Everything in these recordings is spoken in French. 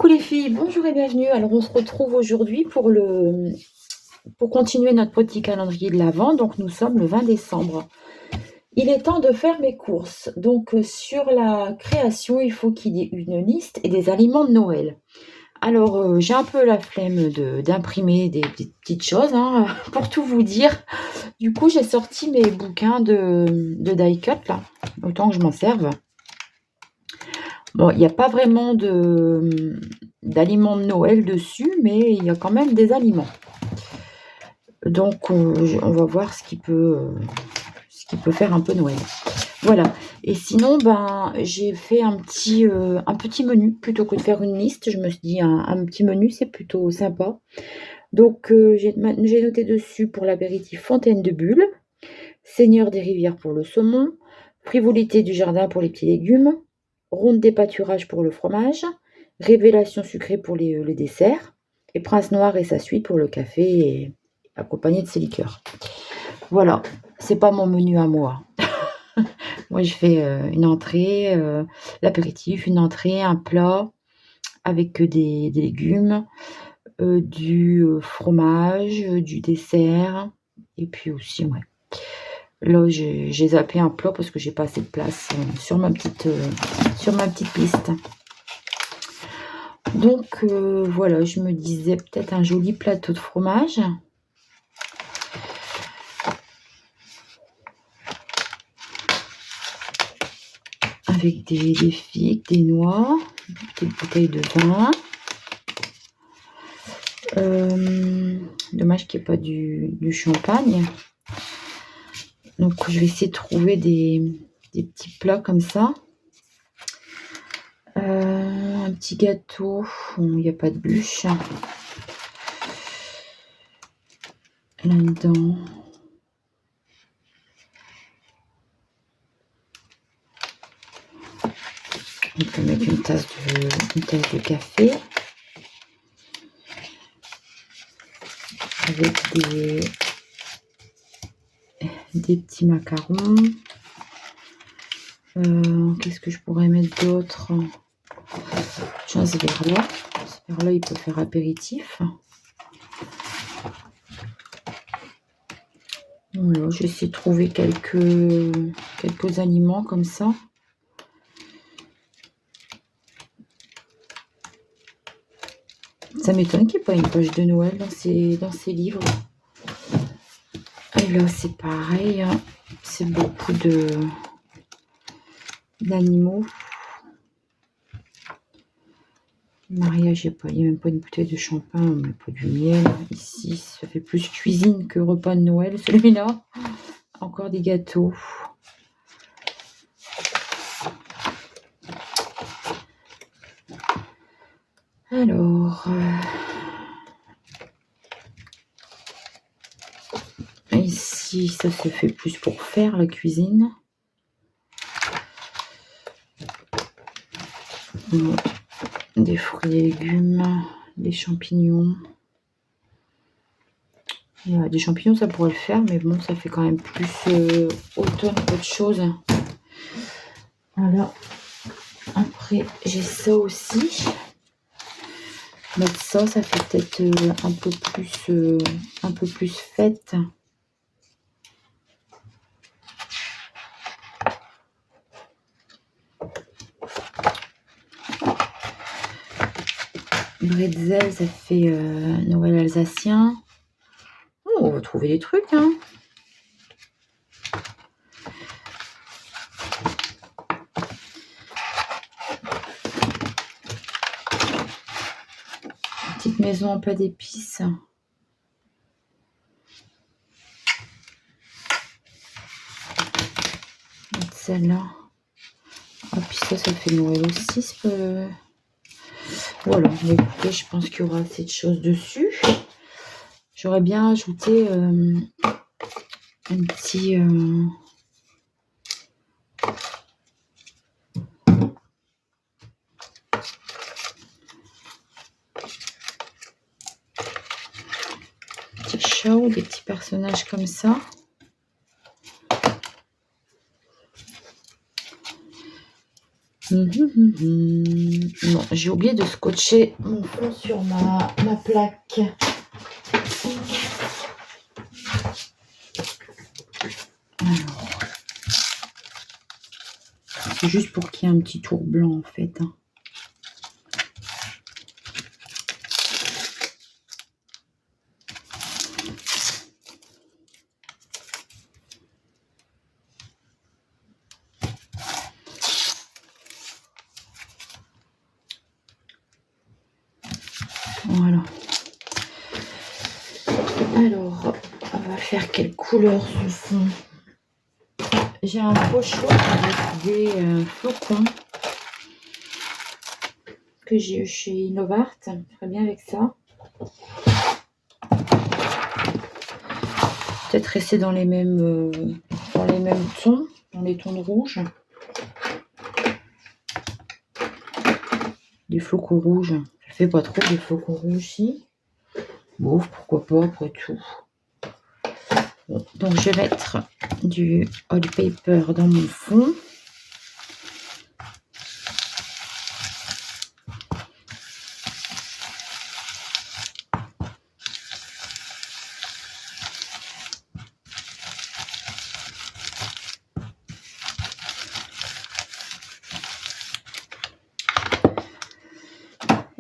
Coucou les filles, bonjour et bienvenue. Alors on se retrouve aujourd'hui pour continuer notre petit calendrier de l'Avent. Donc nous sommes le 20 décembre. Il est temps de faire mes courses. Donc sur la création, il faut qu'il y ait une liste et des aliments de Noël. Alors j'ai un peu la flemme d'imprimer des petites choses, hein, pour tout vous dire. Du coup j'ai sorti mes bouquins de die cut là, autant que je m'en serve. Bon, il n'y a pas vraiment d'aliments de Noël dessus, mais il y a quand même des aliments. Donc, on va voir ce qui peut faire un peu Noël. Voilà. Et sinon, j'ai fait un petit menu plutôt que de faire une liste. Je me suis dit, un petit menu, c'est plutôt sympa. Donc, j'ai noté dessus pour l'apéritif Fontaine de Bulle, Seigneur des rivières pour le saumon, Frivolité du jardin pour les petits légumes, Ronde des pâturages pour le fromage, Révélation sucrée pour les desserts, et Prince Noir et sa suite pour le café et accompagné de ses liqueurs. Voilà, c'est pas mon menu à moi. Moi, je fais une entrée, l'apéritif, une entrée, un plat avec des légumes, du fromage, du dessert, et puis aussi, ouais. Là, j'ai zappé un plat parce que j'ai pas assez de place sur ma petite piste. Donc voilà, je me disais peut-être un joli plateau de fromage. Avec des figues, des noix, une petite bouteille de vin. Dommage qu'il n'y ait pas du champagne. Donc je vais essayer de trouver des petits plats comme ça. Un petit gâteau, il n'y a pas de bûche là-dedans. On peut mettre une tasse de café avec des petits macarons. Qu'est-ce que je pourrais mettre d'autre? J'ai un verre-là. Ce verre-là, il peut faire apéritif. Voilà, je vais essayer de trouver quelques aliments comme ça. Ça m'étonne qu'il n'y ait pas une page de Noël dans ces livres. Et là, c'est pareil, hein. C'est beaucoup d'animaux. Mariage, il n'y a même pas une bouteille de champagne, on met pas du miel. Ici, ça fait plus cuisine que repas de Noël, celui-là. Encore des gâteaux. Alors, ici, ça se fait plus pour faire la cuisine. Bon, des fruits et légumes, des champignons. Des champignons, ça pourrait le faire, mais bon, ça fait quand même plus automne qu'autre chose. Voilà. Après, j'ai ça aussi. Mettre ça fait peut-être un peu plus fête. Bretzel, ça fait Noël alsacien. Oh, on va trouver des trucs, hein. Petite maison en plat d'épices. Celle-là. Ah, puis ça fait Noël aussi. Voilà, mais écoutez, je pense qu'il y aura assez de choses dessus. J'aurais bien ajouté un petit chat ou des petits personnages comme ça. Non, j'ai oublié de scotcher mon fond sur ma plaque. Alors, c'est juste pour qu'il y ait un petit tour blanc en fait. Voilà. Alors, on va faire quelle couleur ce fond? J'ai un faux chaud avec des flocons que j'ai eu chez Innovart. Très bien avec ça. Peut-être rester dans les mêmes tons, dans les tons de rouge. Des flocons rouges. Je fais pas trop des flocons rouges ici. Bon, pourquoi pas après tout. Bon, donc je vais mettre du oil paper dans mon fond.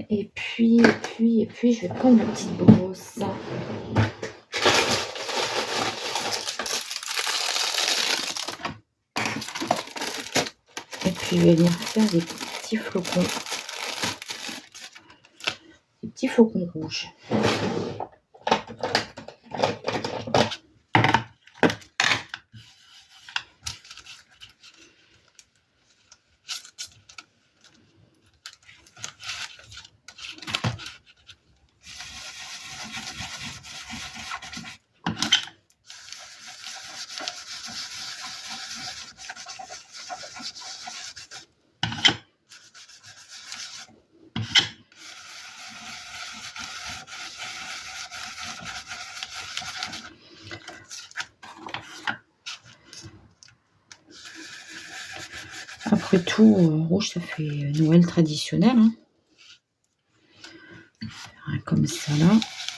Et puis, je vais prendre ma petite brosse. Et puis, je vais venir faire des petits flocons. Des petits flocons rouges. Après tout, rouge, ça fait Noël traditionnel. Hein. Comme ça là.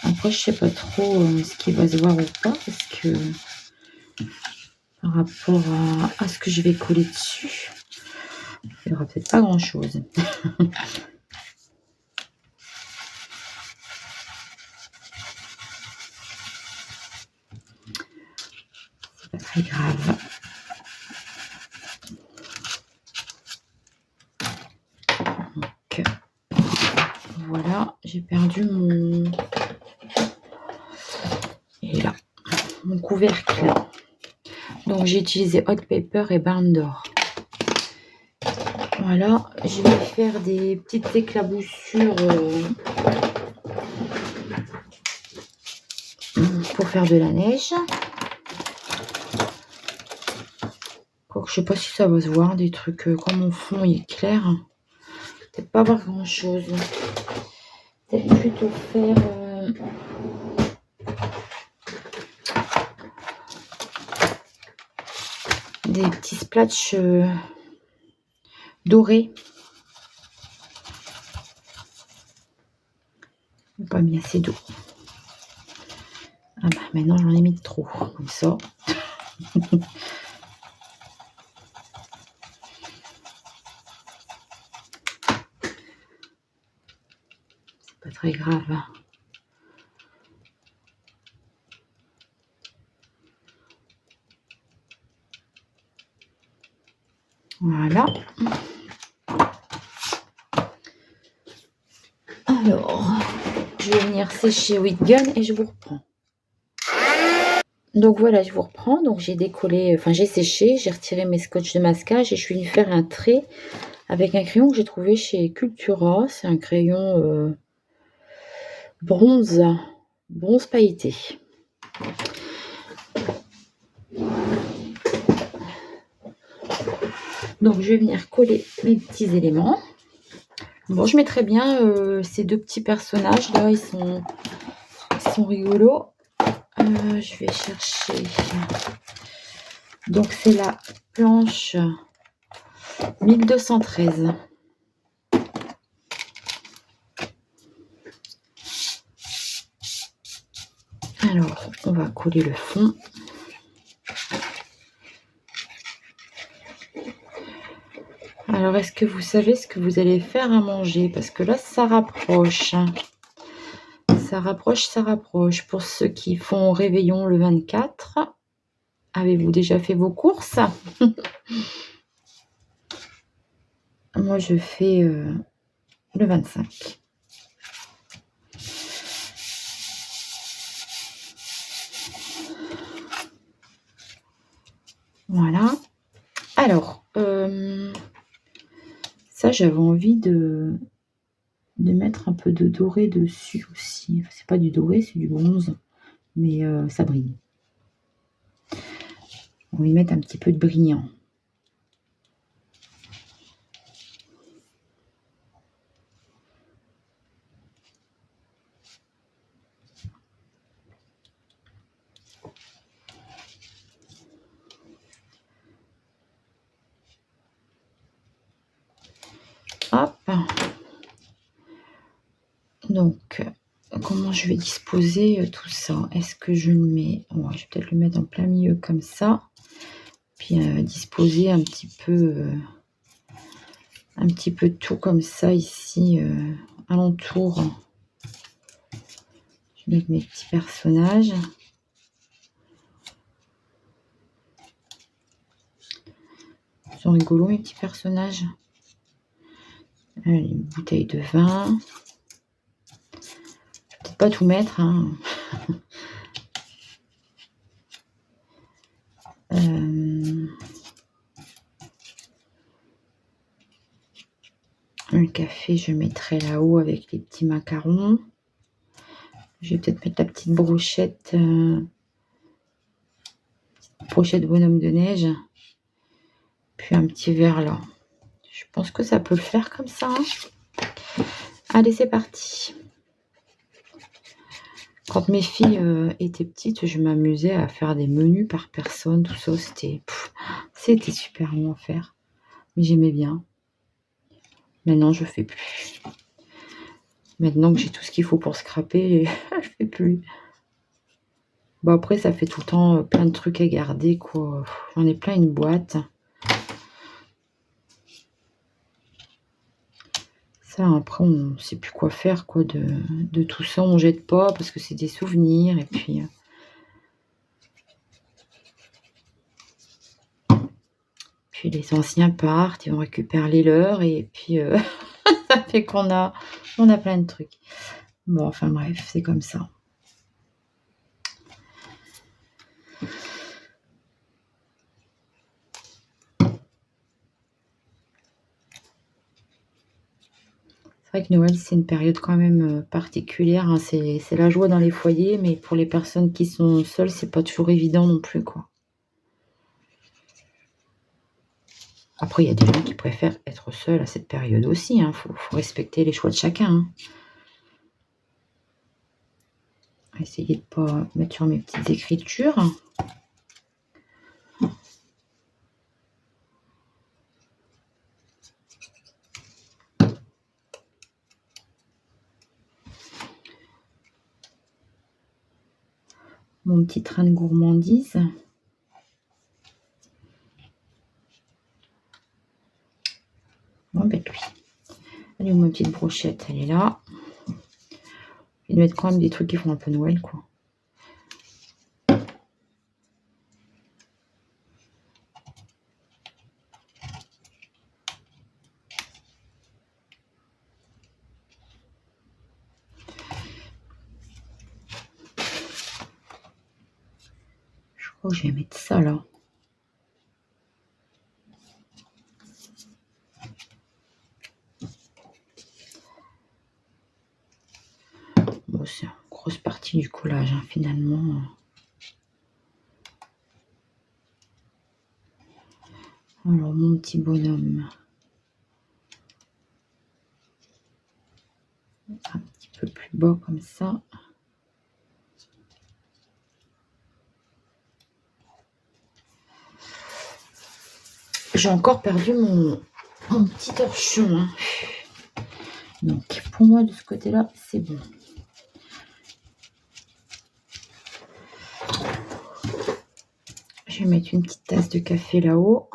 Après, je sais pas trop ce qui va se voir ou pas, parce que par rapport à ce que je vais coller dessus, il n'y aura peut-être pas grand chose. C'est pas très grave. Donc, voilà, j'ai perdu mon... Et là, mon couvercle. Donc, j'ai utilisé hot paper et barre d'or. Voilà, je vais faire des petites éclaboussures pour faire de la neige. Quoique, je sais pas si ça va se voir, des trucs comme mon fond il est clair. Peut-être pas voir grand chose. Peut-être plutôt faire des petits splatchs dorés. J'ai pas mis assez d'eau. Ah bah maintenant j'en ai mis trop, comme ça. C'est pas très grave. Voilà. Alors, je vais venir sécher with gun et je vous reprends. Donc voilà, je vous reprends. Donc j'ai décollé, enfin j'ai séché, j'ai retiré mes scotch de masquage et je suis venue faire un trait avec un crayon que j'ai trouvé chez Cultura. C'est un crayon bronze pailleté. Donc je vais venir coller mes petits éléments. Bon, je mettrai bien ces deux petits personnages là, ils sont rigolos. Je vais chercher. Donc c'est la planche 1213. Alors, on va coller le fond. Alors, est-ce que vous savez ce que vous allez faire à manger? Parce que là, ça rapproche. Ça rapproche, ça rapproche. Pour ceux qui font réveillon le 24, avez-vous déjà fait vos courses? Moi, je fais le 25. Voilà. Alors, ça, j'avais envie de mettre un peu de doré dessus aussi. C'est pas du doré, c'est du bronze, mais ça brille. On va y mettre un petit peu de brillant. Hop. Donc, comment je vais disposer tout ça? Est-ce que je le mets... Ouais, je vais peut-être le mettre en plein milieu comme ça. Puis disposer un petit peu tout comme ça ici, alentour. Je vais mettre mes petits personnages. Ils sont rigolos, mes petits personnages. Allez, une bouteille de vin. Peut-être pas tout mettre, hein. Le café, je mettrai là-haut avec les petits macarons. Je vais peut-être mettre la petite brochette, bonhomme de neige. Puis un petit verre là. Je pense que ça peut le faire comme ça, hein. Allez, c'est parti. Quand mes filles étaient petites, je m'amusais à faire des menus par personne, tout ça. C'était super long à faire. Mais j'aimais bien. Maintenant, je fais plus. Maintenant que j'ai tout ce qu'il faut pour scraper, je fais plus. Bon, après, ça fait tout le temps plein de trucs à garder, quoi. J'en ai plein une boîte. Ça, après, on ne sait plus quoi faire, quoi, de tout ça. On jette pas parce que c'est des souvenirs. Et puis les anciens partent, ils vont récupérer les leurs. Et puis, ça fait qu'on a plein de trucs. Bon, enfin bref, c'est comme ça. C'est vrai que Noël, c'est une période quand même particulière, hein. C'est la joie dans les foyers, mais pour les personnes qui sont seules, c'est pas toujours évident non plus, quoi. Après, il y a des gens qui préfèrent être seuls à cette période aussi, hein. Faut respecter les choix de chacun, hein. On va essayer de pas mettre sur mes petites écritures. Mon petit train de gourmandise. Bon, ben lui. Allez, ma petite brochette, elle est là. Je vais mettre quand même des trucs qui font un peu Noël, quoi. Je crois que je vais mettre ça là. Bon, c'est une grosse partie du collage, hein, finalement. Alors, mon petit bonhomme. Un petit peu plus bas comme ça. j'ai encore perdu mon petit torchon. Hein. Donc, pour moi, de ce côté-là, c'est bon. Je vais mettre une petite tasse de café là-haut.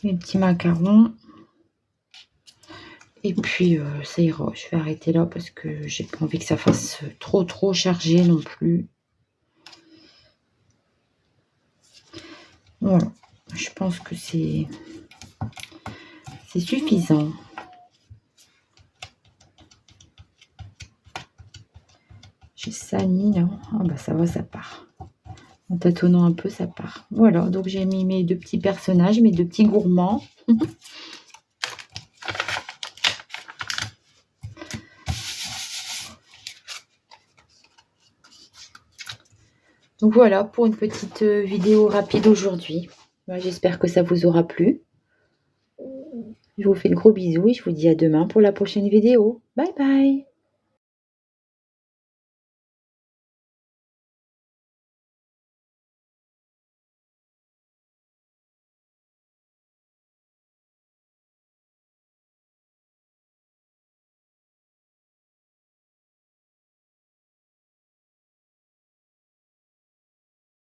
Les petits macarons. Et puis, ça ira. Je vais arrêter là parce que j'ai pas envie que ça fasse trop chargé non plus. Voilà. Je pense que c'est suffisant. J'ai sali là. Ah bah ça va, ça part. En tâtonnant un peu, ça part. Voilà, donc j'ai mis mes 2 petits personnages, mes 2 petits gourmands. Donc voilà pour une petite vidéo rapide aujourd'hui. J'espère que ça vous aura plu. Je vous fais de gros bisous et je vous dis à demain pour la prochaine vidéo. Bye bye!